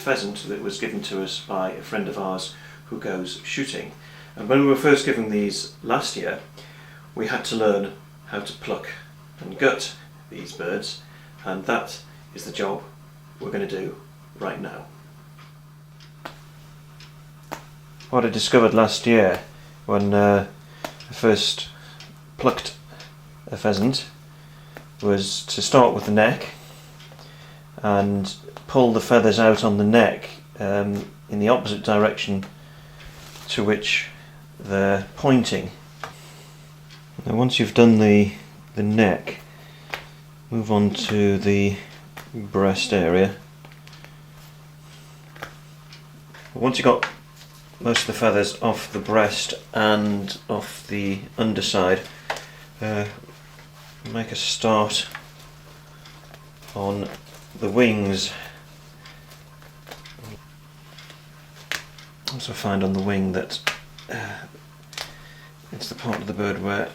pheasant that was given to us by a friend of ours who goes shooting. And when we were first given these last year, we had to learn how to pluck and gut these birds, and that is the job we're going to do right now. What I discovered last year when I first plucked a pheasant was to start with the neck and pull the feathers out on the neck in the opposite direction to which they're pointing. Now once you've done the neck, move on to the breast area. Once you've got most of the feathers off the breast and off the underside, make a start on the wings. Also find on the wing that it's the part of the bird where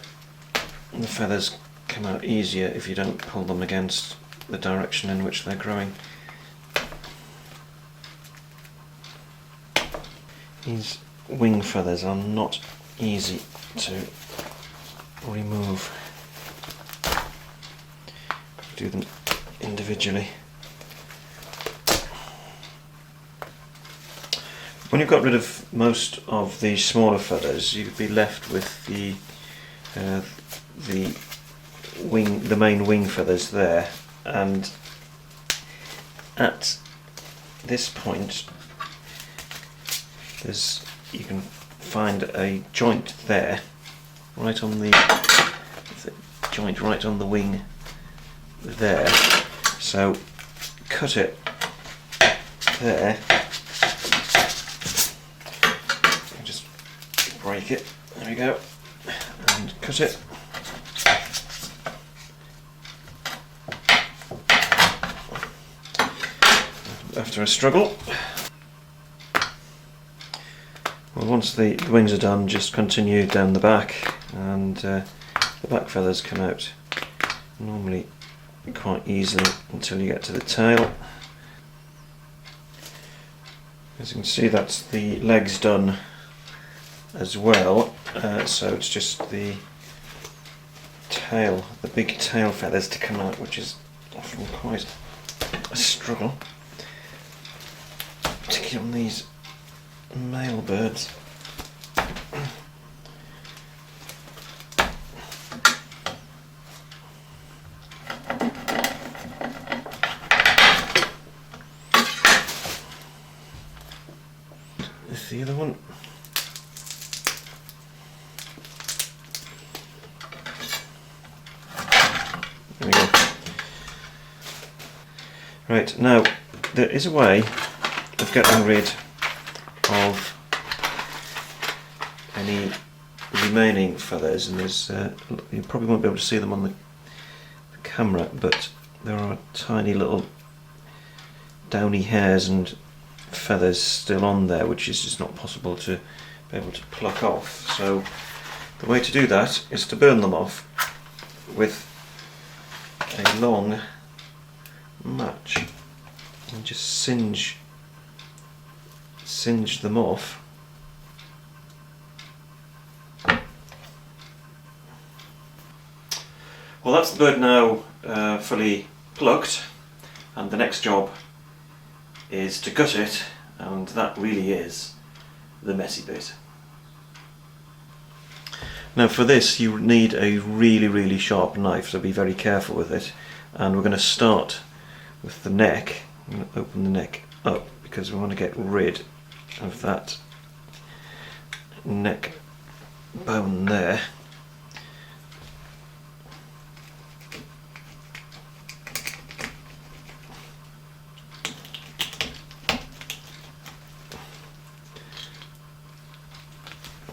the feathers come out easier if you don't pull them against the direction in which they're growing. These wing feathers are not easy to remove. Do them individually. When you've got rid of most of the smaller feathers, you'd be left with the main wing feathers there, and at this point you can find a joint there, right on the joint right on the wing there. So cut it there. Just break it. There we go. And cut it. After a struggle. Well, once the wings are done, just continue down the back, and the back feathers come out normally quite easily until you get to the tail. As you can see, that's the legs done as well, so it's just the tail, the big tail feathers to come out, which is often quite a struggle, particularly on these male birds. This is the other one. There we go. Right, now there is a way of getting rid of any remaining feathers, and there's you probably won't be able to see them on the camera, but there are tiny little downy hairs and feathers still on there, which is just not possible to be able to pluck off. So the way to do that is to burn them off with a long match and just singe them off. Well, that's the bird now fully plucked, and the next job is to gut it, and that really is the messy bit. Now for this you need a really sharp knife, so be very careful with it, and we're going to start with the neck. I'm going to open the neck up because we want to get rid of that neck bone there.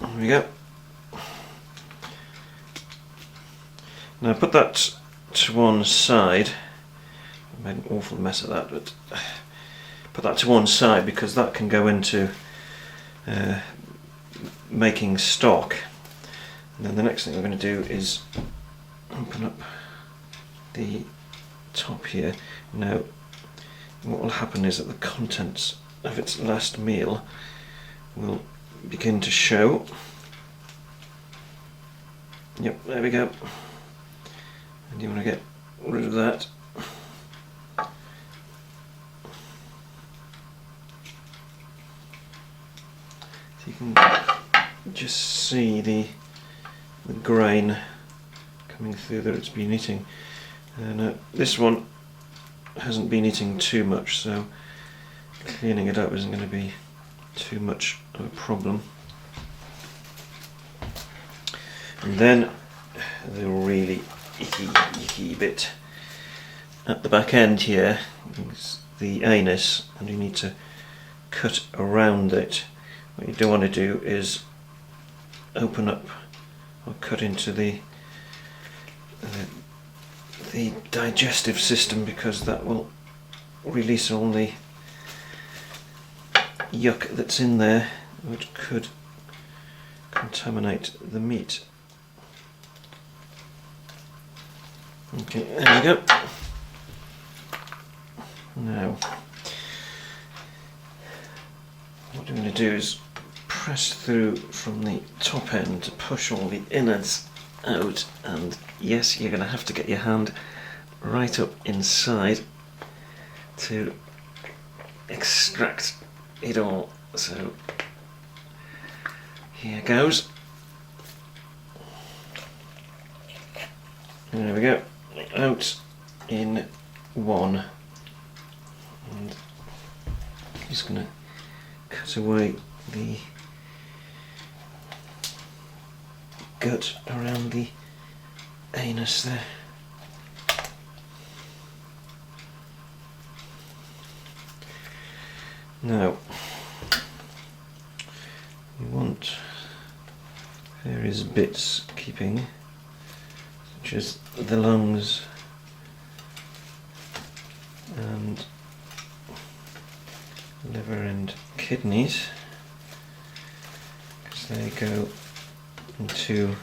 There we go. Now put that to one side. I made an awful mess of that, but put that to one side because that can go into making stock. And then the next thing we're going to do is open up the top here. Now what will happen is that the contents of its last meal will begin to show. Yep, there we go. And you want to get rid of that. So you can just see the grain coming through that it's been eating. And this one hasn't been eating too much, so cleaning it up isn't going to be too much of a problem. And then the really icky bit at the back end here is the anus, and you need to cut around it. What you don't want to do is open up or cut into the digestive system, because that will release all the yuck that's in there, which could contaminate the meat. Okay, there we go. Now, what I'm going to do is press through from the top end to push all the innards out, and yes, you're going to have to get your hand right up inside to extract it all. So here goes. There we go. Out in one. And I'm just going to cut away the gut around the anus there. Now, you want various bits keeping, such as the lungs and liver and kidneys, because they go into,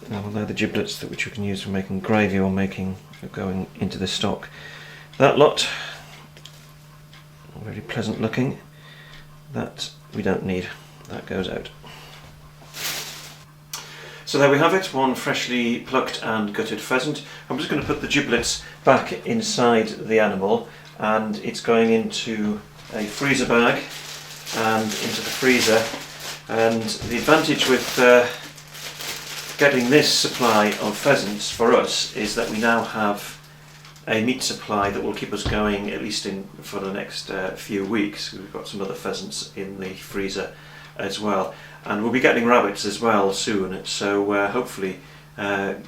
well, they're the giblets that which you can use for making gravy or going into the stock. That lot, very pleasant looking, that we don't need, that goes out. So there we have it, one freshly plucked and gutted pheasant. I'm just going to put the giblets back inside the animal, and it's going into a freezer bag and into the freezer. And the advantage with getting this supply of pheasants for us is that we now have a meat supply that will keep us going at least for the next few weeks. We've got some other pheasants in the freezer as well, and we'll be getting rabbits as well soon, so hopefully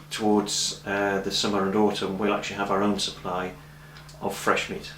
towards the summer and autumn we'll actually have our own supply of fresh meat.